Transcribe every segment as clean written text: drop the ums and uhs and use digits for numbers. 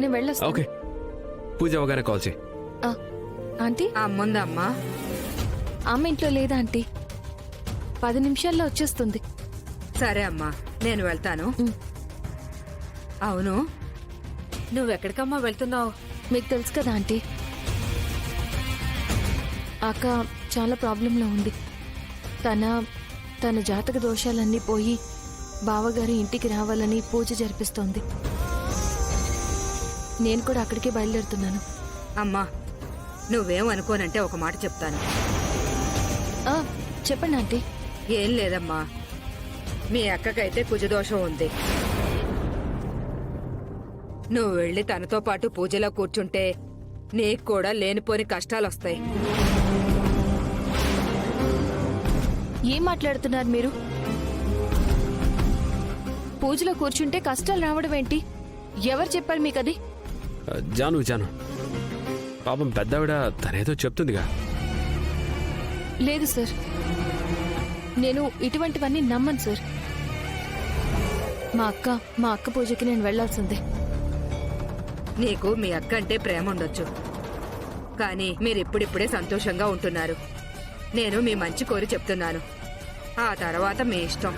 నేను వెళ్ళొస్తాను. ఓకే, పూజ అవగానే కాల్ చేయి. ఆంటీ, అమ్ముందమ్మా. అమ్మ ఇంట్లో లేదా ఆంటీ? 10 నిమిషాల్లో వచ్చేస్తుంది. సరే అమ్మా, నేను వెళ్తాను. అవును, నువ్వెక్కడికమ్మా వెళ్తున్నావు? మీకు తెలుసు కదా ఆంటీ, అక్క చాలా ప్రాబ్లంలో ఉంది. తన జాతక దోషాలన్నీ పోయి బావగారి ఇంటికి రావాలని పూజ జరిపిస్తోంది. నేను కూడా అక్కడికే బయలుదేరుతున్నాను. అమ్మా, నువ్వేమనుకోనంటే ఒక మాట చెప్తాను. చెప్పండి ఆంటీ. ఏం లేదమ్మా, మీ అక్కకైతే కుజదోషం ఉంది. నువ్వు వెళ్ళి తనతో పాటు పూజలో కూర్చుంటే నీకు కూడా లేనిపోని కష్టాలొస్తాయి. ఏం మాట్లాడుతున్నారు మీరు? పూజలో కూర్చుంటే కష్టాలు రావడం ఏంటి? ఎవరు చెప్పారు మీకది? జాను పాపం పెద్దవిడ తనేదో చెప్తుందిగా. లేదు సార్, నేను ఇటువంటివన్నీ నమ్మను సార్. మా అక్క పూజకి నేను వెళ్లాల్సిందే. నీకు మీ అక్క అంటే ప్రేమ ఉండొచ్చు, కానీ మీరిప్పుడిప్పుడే సంతోషంగా ఉంటున్నారు. నేను మీ మంచి కోరి చెప్తున్నాను, ఆ తర్వాత మీ ఇష్టం.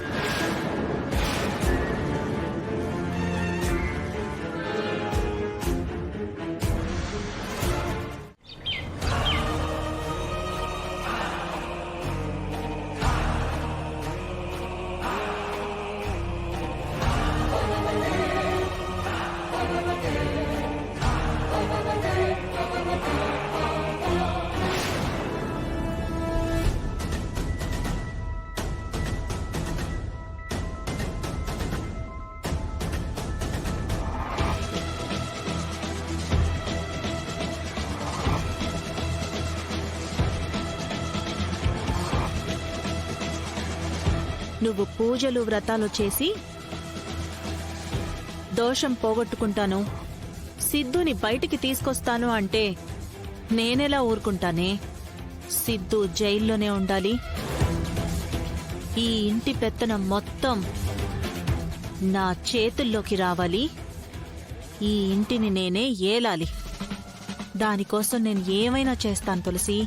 నువ్వు పూజలు వ్రతాలు చేసి దోషం పోగొట్టుకుంటాను, సిద్ధుని బయటికి తీసుకొస్తాను అంటే నేనెలా ఊరుకుంటానే? సిద్ధు జైల్లోనే ఉండాలి. ఈ ఇంటి పెత్తనం మొత్తం నా చేతుల్లోకి రావాలి. ఈ ఇంటిని నేనే ఏలాలి. దానికోసం నేను ఏమైనా చేస్తాను తులసి.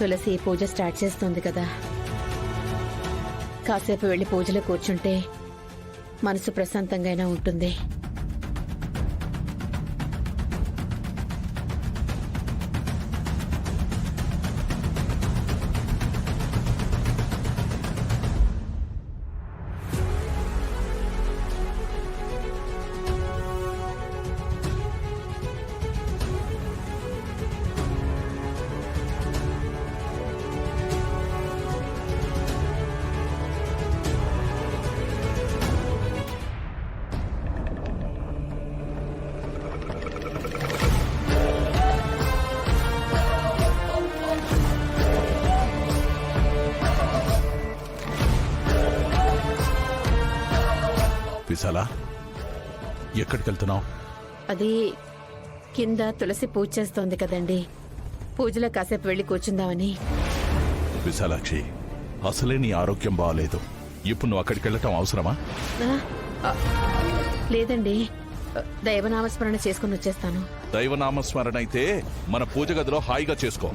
తులసి పూజ స్టార్ట్ చేస్తుంది కదా, కాసేపు వెళ్లి పూజలో కూర్చుంటే మనసు ప్రశాంతంగా ఉంటుంది. విశాలా, ఎక్కడికి వెళ్తున్నావు? అది కింద తులసి పూజ చేస్తోంది కదండి, పూజలో కాసేపు వెళ్లి కూర్చుందామని. విశాలాక్షి, అసలే నీ ఆరోగ్యం బాగాలేదు. ఇప్పుడు నువ్వు అక్కడికి వెళ్ళటం అవసరమా? లేదండి, దైవనామస్మరణ చేసుకుని వచ్చేస్తాను. దైవనామస్మరణ అయితే మన పూజ గదిలో హాయిగా చేసుకో.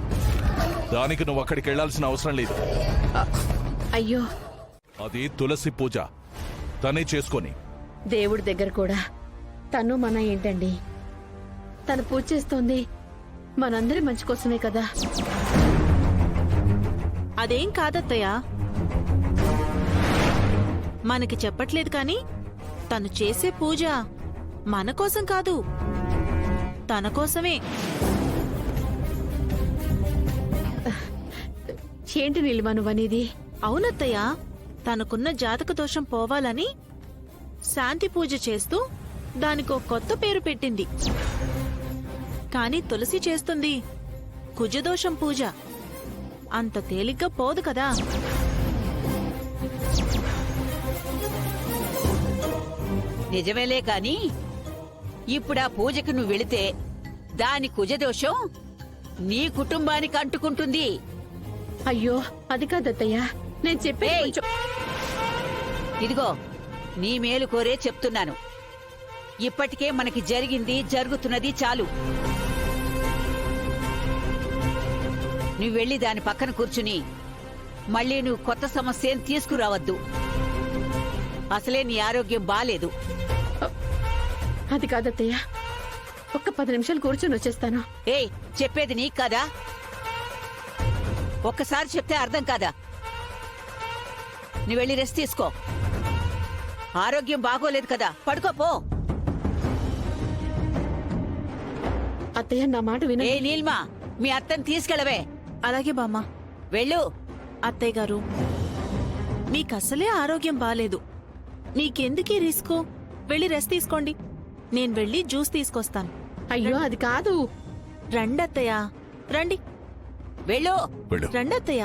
దానికి నువ్వు అక్కడికి వెళ్లాల్సిన అవసరం లేదు. అయ్యో, అది తులసి పూజ, తనే చేసుకొని. దేవుడి దగ్గర కూడా తను మన ఏంటండి, తను పూజ చేస్తోంది మనందరి మంచి కోసమే కదా. అదేం కాదత్తయ్య, మనకి చెప్పట్లేదు కాని తను చేసే పూజ మన కోసం కాదు, తన కోసమే. ఏంటి నీలిమా నువ్వనేది? అవునత్తయ్య, తనకున్న జాతక దోషం పోవాలని శాంతి పూజ చేస్తూ దానికో కొత్త పేరు పెట్టింది. కాని తులసి చేస్తుంది కుజదోషం పూజ. అంత తేలిగ్గా పోదు కదా. నిజమేలే కాని ఇప్పుడా పూజకు నువ్వు వెళితే దాని కుజదోషం నీ కుటుంబానికి అంటుకుంటుంది. అయ్యో అది కాదత్తయ్య, నేను చెప్పే ఏయ్! ఇదిగో నీ మేలు కోరే చెప్తున్నాను. ఇప్పటికే మనకి జరిగింది జరుగుతున్నది చాలు. నువ్వు వెళ్ళి దాని పక్కన కూర్చుని మళ్ళీ నువ్వు కొత్త సమస్యను తీసుకురావద్దు. అసలే నీ ఆరోగ్యం బాలేదు. అది కాదత్తయ్య, ఒక్క 10 నిమిషాలు కూర్చొని వచ్చేస్తాను. ఏయ్, చెప్పేది నీకు కాదా? ఒక్కసారి చెప్తే అర్థం కాదా? నువ్వు వెళ్ళి రెస్ట్ తీసుకో. ఆరోగ్యం బాగోలేదు కదా, పడుకోపో. అత్తయ్య నా మాట విన. ఏ నీల్మా, మీ అత్తని తీసుకెళ్ళవే. అలాగే బామ్మ. వెళ్ళు. అత్తయ్య గారు, మీకసలే ఆరోగ్యం బాలేదు. మీకెందుకీ రిస్క్? వెళ్ళి రెస్ట్ తీసుకోండి. నేను వెళ్ళి జ్యూస్ తీసుకొస్తాను. అయ్యో అది కాదు. రండత్తయ్య, రండి. వెళ్ళు. వెళ్ళు. రండత్తయ్య.